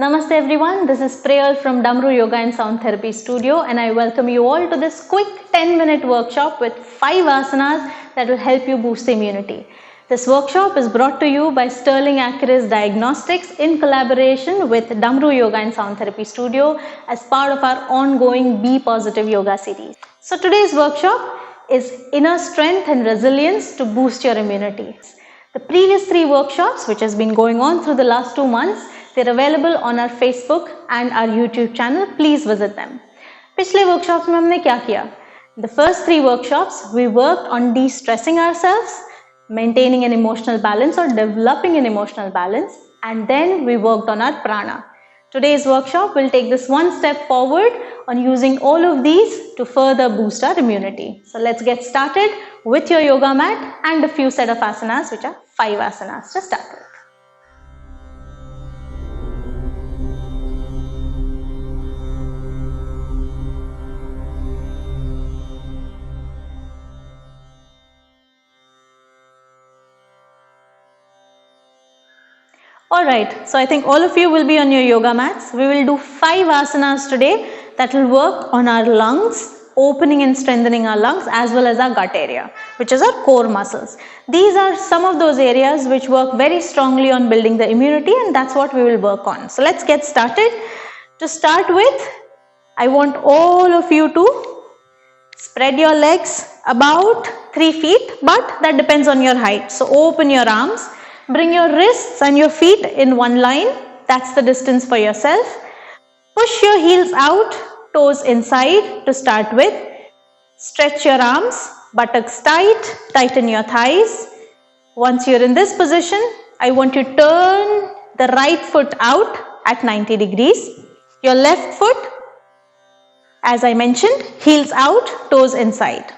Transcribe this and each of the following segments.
Namaste everyone, this is Prayal from Damru Yoga and Sound Therapy Studio and I welcome you all to this quick 10-minute workshop with 5 asanas that will help you boost the immunity. This workshop is brought to you by Sterling Acris Diagnostics in collaboration with Damru Yoga and Sound Therapy Studio as part of our ongoing Be Positive Yoga series. So today's workshop is Inner Strength and Resilience to Boost Your Immunity. The previous 3 workshops, which has been going on through the last 2 months, they're available on our Facebook and our YouTube channel. Please visit them. पिछले workshops में हमने क्या किया? The first 3 workshops, we worked on de-stressing ourselves, maintaining an emotional balance or developing an emotional balance, and then we worked on our prana. Today's workshop will take this one step forward on using all of these to further boost our immunity. So let's get started with your yoga mat and a few set of asanas, which are 5 asanas to start with. Alright, so I think all of you will be on your yoga mats. We will do 5 asanas today that will work on our lungs, opening and strengthening our lungs as well as our gut area, which is our core muscles. These are some of those areas which work very strongly on building the immunity, and that's what we will work on. So let's get started. To start with, I want all of you to spread your legs about 3 feet, but that depends on your height. So open your arms. Bring your wrists and your feet in one line. That's the distance for yourself. Push your heels out, toes inside to start with. Stretch your arms, buttocks tight, tighten your thighs. Once you're in this position, I want you to turn the right foot out at 90 degrees. Your left foot, as I mentioned, heels out, toes inside.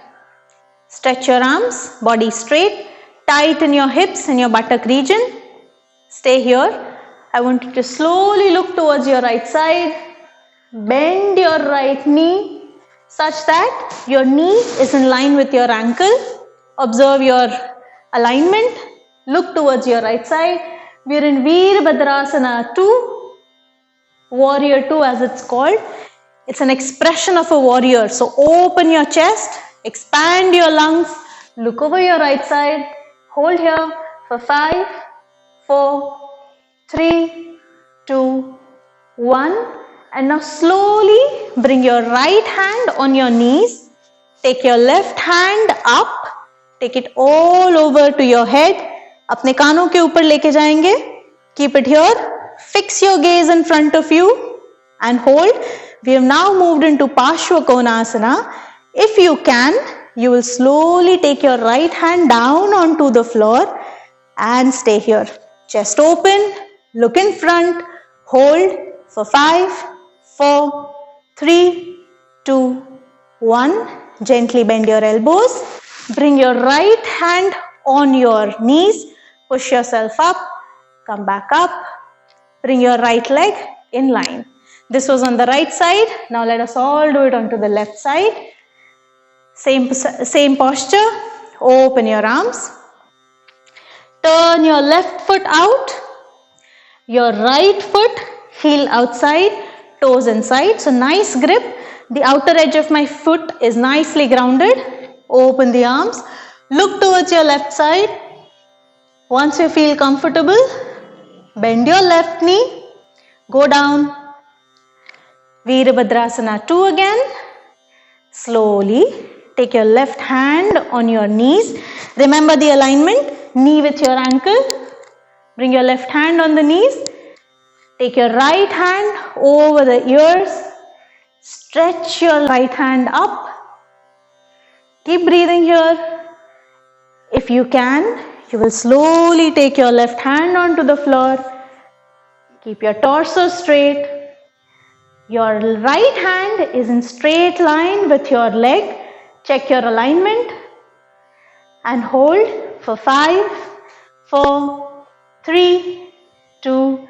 Stretch your arms, body straight. Tighten your hips in your buttock region. Stay here. I want you to slowly look towards your right side. Bend your right knee such that your knee is in line with your ankle. Observe your alignment. Look towards your right side. We are in Virabhadrasana 2. Warrior 2 as it's called. It's an expression of a warrior. So open your chest. Expand your lungs. Look over your right side. Hold here for 5, 4, 3, 2, 1. And now slowly bring your right hand on your knees. Take your left hand up. Take it all over to your head. अपने कानों के ऊपर लेके जाएंगे. Keep it here. Fix your gaze in front of you and hold. We have now moved into Parshva Konasana. If you can, you will slowly take your right hand down onto the floor and stay here. Chest open, look in front, hold for 5, 4, 3, 2, 1. Gently bend your elbows. Bring your right hand on your knees. Push yourself up. Come back up. Bring your right leg in line. This was on the right side. Now let us all do it onto the left side. Same posture. Open your arms. Turn your left foot out. Your right foot, heel outside, toes inside. So nice grip. The outer edge of my foot is nicely grounded. Open the arms. Look towards your left side. Once you feel comfortable, bend your left knee. Go down. Virabhadrasana 2 again. Slowly. Take your left hand on your knees. Remember the alignment, knee with your ankle. Bring your left hand on the knees. Take your right hand over the ears. Stretch your right hand up. Keep breathing here. If you can, you will slowly take your left hand onto the floor. Keep your torso straight. Your right hand is in straight line with your leg. Check your alignment and hold for 5, 4, 3, 2,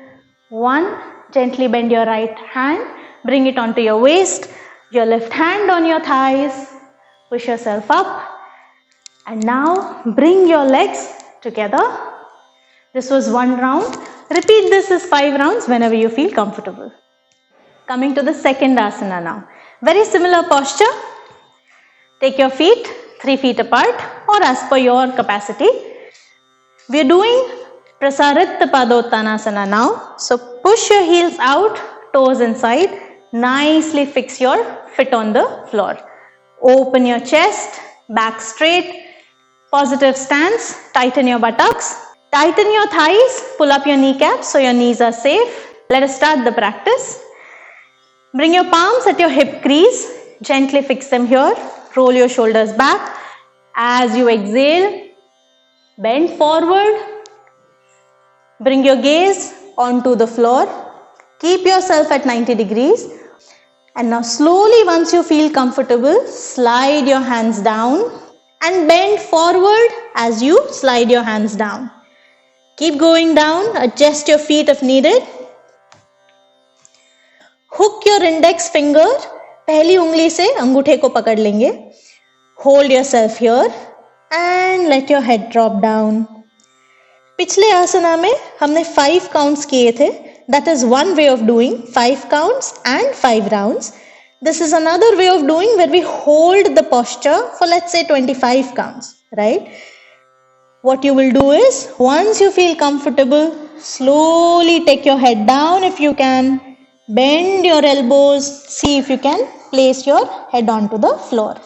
1. Gently bend your right hand. Bring it onto your waist. Your left hand on your thighs. Push yourself up. And now bring your legs together. This was one round. Repeat this as 5 rounds whenever you feel comfortable. Coming to the second asana now. Very similar posture. Take your feet 3 feet apart or as per your capacity. We are doing Prasaritta Padottanasana now. So push your heels out, toes inside. Nicely fix your foot on the floor. Open your chest, back straight. Positive stance, tighten your buttocks. Tighten your thighs, pull up your kneecaps so your knees are safe. Let us start the practice. Bring your palms at your hip crease. Gently fix them here. Roll your shoulders back. As you exhale, bend forward. Bring your gaze onto the floor. Keep yourself at 90 degrees. And now slowly, once you feel comfortable, slide your hands down and bend forward as you slide your hands down. Keep going down. Adjust your feet if needed. Hook your index finger. पहली उंगली से अंगूठे को पकड़ लेंगे. Hold yourself here and let your head drop down. पिछले आसना में हमने 5 counts किए थे. That is one way of doing 5 counts and 5 rounds. This is another way of doing where we hold the posture for, let's say, 25 counts, right? What you will do is, once you feel comfortable, slowly take your head down if you can. Bend your elbows. See if you can place your head onto the floor.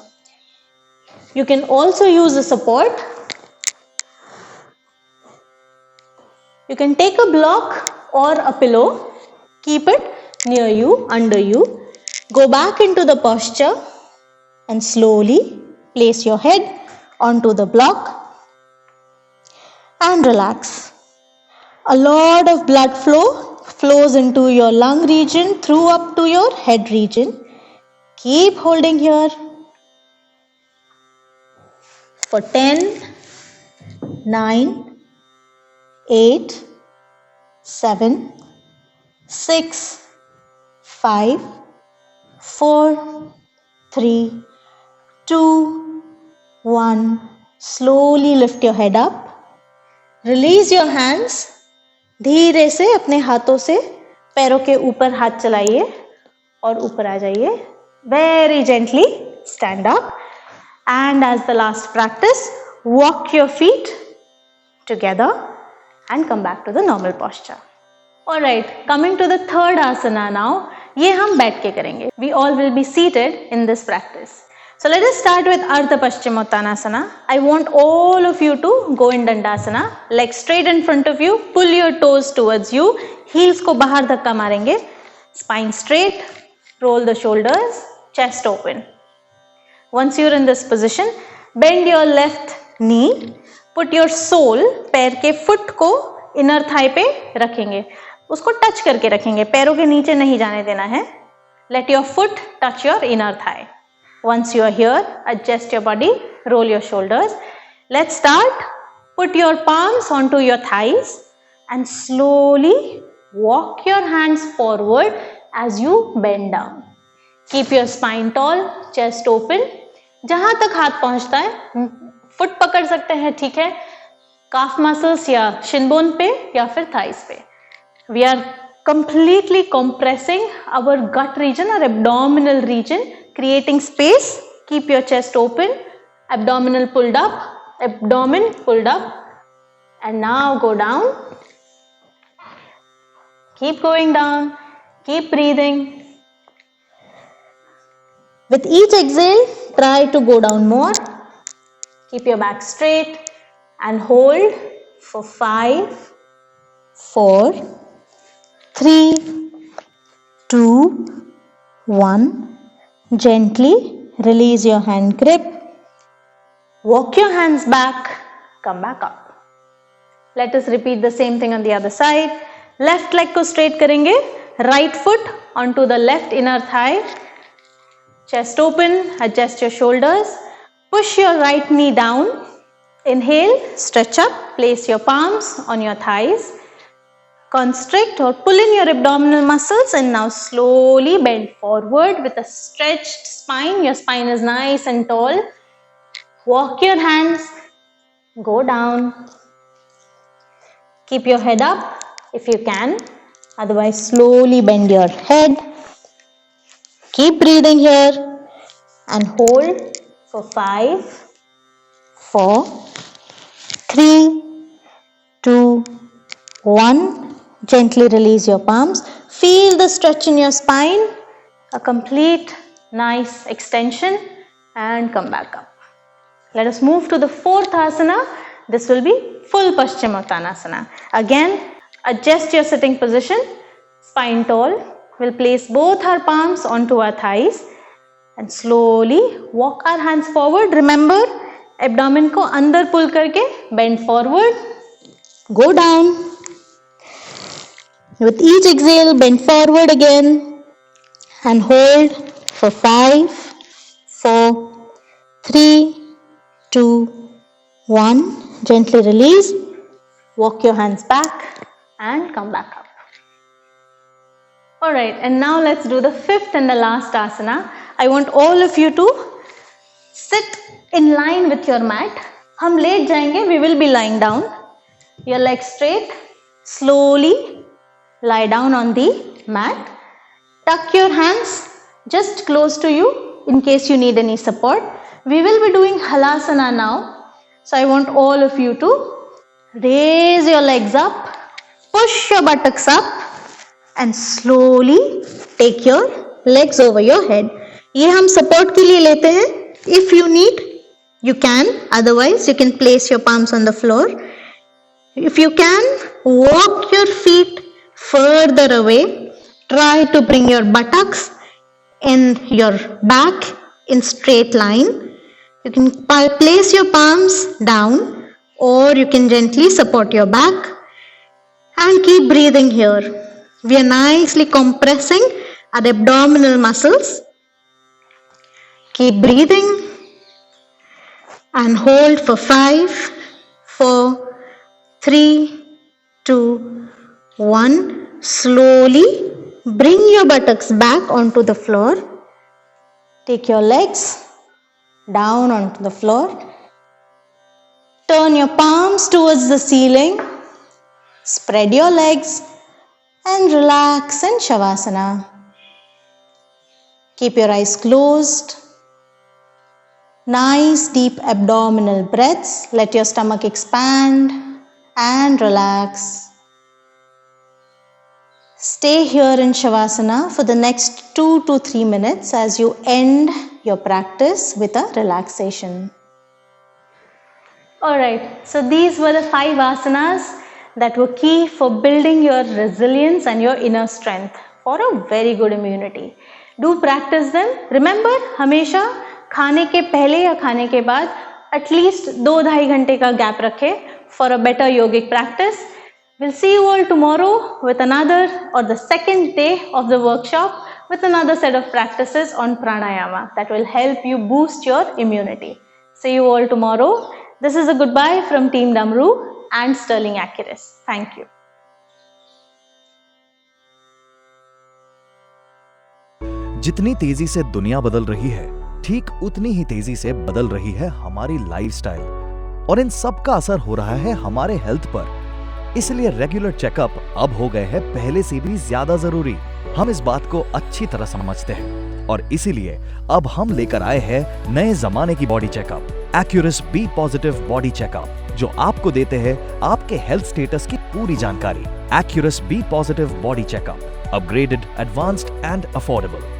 You can also use a support. You can take a block or a pillow. Keep it near you, under you. Go back into the posture and slowly place your head onto the block and relax. A lot of blood flows into your lung region through up to your head region. Keep holding here for 10, 9, 8, 7, 6, 5, 4, 3, 2, 1. Slowly lift your head up. Release your hands. धीरे से अपने हाथों से पैरों के ऊपर हाथ चलाइए और ऊपर आ जाइए. Very gently stand up. And as the last practice, walk your feet together and come back to the normal posture. Alright, coming to the third asana now. ये हम बैठ के करेंगे. We all will be seated in this practice. So let us start with Ardha Paschimottanasana. I want all of you to go in Dandasana. Legs straight in front of you. Pull your toes towards you. Heels को बाहर धक्का मारेंगे. Spine straight. Roll the shoulders. Chest open. Once you're in this position, bend your left knee. Put your sole, पैर के foot को inner thigh पे रखेंगे. उसको touch करके रखेंगे. पैरों के नीचे नहीं जाने देना है. Let your foot touch your inner thigh. Once you are here, adjust your body, roll your shoulders. Let's start. Put your palms onto your thighs and slowly walk your hands forward as you bend down. Keep your spine tall, chest open. जहां तक हाथ पहुंचता है, foot पकड़ सकते हैं, ठीक है? Calf muscles या shin bone पे या फिर thighs पे. We are completely compressing our gut region or abdominal region, creating space. Keep your chest open, abdomen pulled up, and now go down. Keep going down, keep breathing. With each exhale, try to go down more. Keep your back straight and hold for 5, 4, 3, 2, 1. Gently release your hand grip. Walk your hands back. Come back up. Let us repeat the same thing on the other side. Left leg को straight करेंगे. Right foot onto the left inner thigh. Chest open. Adjust your shoulders. Push your right knee down. Inhale. Stretch up. Place your palms on your thighs. Constrict or pull in your abdominal muscles and now slowly bend forward with a stretched spine. Your spine is nice and tall. Walk your hands. Go down. Keep your head up. if you can. Otherwise, slowly bend your head. Keep breathing here and hold for 5, 4, 3, 2, 1. Gently release your palms. Feel the stretch in your spine. A complete nice extension and come back up. Let us move to the 4th asana. This will be full Paschimottanasana. Again, adjust your sitting position. Spine tall. We'll place both our palms onto our thighs and slowly walk our hands forward. Remember, abdomen ko andar pull karke bend forward. Go down. With each exhale, bend forward again and hold for 5, 4, 3, 2, 1. Gently release. Walk your hands back and come back up. Alright, and now let's do the 5th and the last asana. I want all of you to sit in line with your mat. हम late जाएंगे, we will be lying down. Your legs straight. Slowly lie down on the mat. Tuck your hands just close to you in case you need any support. We will be doing halasana now. So I want all of you to raise your legs up, push your buttocks up and slowly take your legs over your head. ये हम support के लिए लेते हैं. If you need, you can. Otherwise, you can place your palms on the floor. If you can, walk your feet further away. Try to bring your buttocks and your back in straight line. You can place your palms down or you can gently support your back and keep breathing here. We are nicely compressing our abdominal muscles. Keep breathing and hold for 5, 4, 3, 2, 1. Slowly bring your buttocks back onto the floor. Take your legs down onto the floor. Turn your palms towards the ceiling. Spread your legs and relax in Shavasana. Keep your eyes closed. Nice deep abdominal breaths. Let your stomach expand and relax. Stay here in Shavasana for the next 2 to 3 minutes as you end your practice with a relaxation. Alright, so these were the 5 asanas that were key for building your resilience and your inner strength for a very good immunity. Do practice them. Remember, हमेशा खाने के पहले या खाने के बाद at least 2-2.5 घंटे का gap रखें for a better yogic practice. We'll see you all tomorrow with another or the second day of the workshop with another set of practices on pranayama that will help you boost your immunity. See you all tomorrow. This is a goodbye from Team Damru and Sterling Acurus. Thank you. जितनी तेजी से दुनिया बदल रही है, ठीक उतनी ही तेजी से बदल रही है हमारी लाइफस्टाइल और इन सब का असर हो रहा है हमारे हेल्थ पर। इसलिए रेगुलर चेकअप अब हो गए हैं पहले से भी ज्यादा जरूरी। हम इस बात को अच्छी तरह समझते हैं और इसीलिए अब हम लेकर आए हैं नए जमाने की body checkup, Accurus B positive body checkup, जो आपको देते हैं आपके हेल्थ स्टेटस की पूरी जानकारी। Accurus B positive body checkup, upgraded, advanced and affordable.